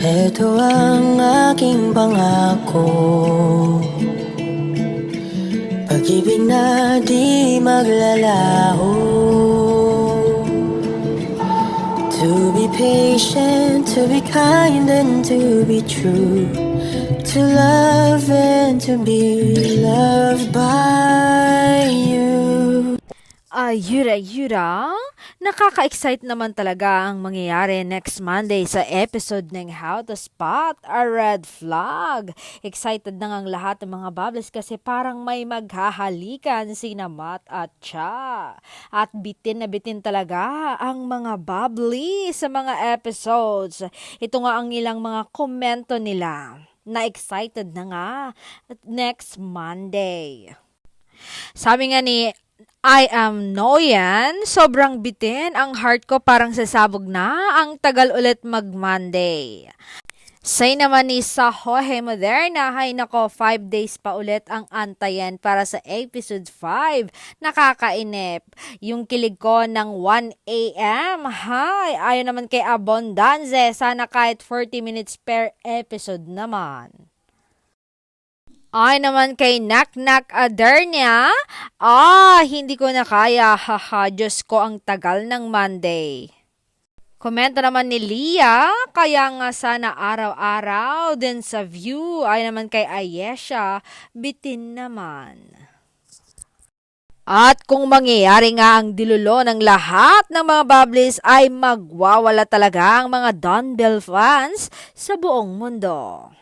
Ito ang aking pangako, pag-ibig na di maglalaho. To be patient, to be kind and to be true, to love and to be loved by you. Yura, nakaka-excite naman talaga ang mangyayari next Monday sa episode ng How to Spot a Red Flag. Excited na ang lahat ng mga bubbles kasi parang may maghahalikan sina Matt at Cha. At bitin na bitin talaga ang mga bubbly sa mga episodes. Ito nga ang ilang mga komento nila na excited na nga next Monday. Sabi nga ni I am Noyan, sobrang bitin, ang heart ko parang sasabog na, ang tagal ulit mag-Monday. Say naman ni Sahohe Moderna, hay nako, 5 days pa ulit ang antayan para sa episode 5. Nakakainip. Yung kilig ko ng 1 a.m. Hay, ayon naman kay Abundance, sana kahit 40 minutes per episode naman. Ay naman kay Nak Adernia, hindi ko na kaya, haha, Diyos ko ang tagal ng Monday. Komento naman ni Lia, kaya nga sana araw-araw din sa view. Ay naman kay Ayesha, bitin naman. At kung mangyayari nga ang dilulo ng lahat ng mga bubblies ay magwawala talaga ang mga Dunbell fans sa buong mundo.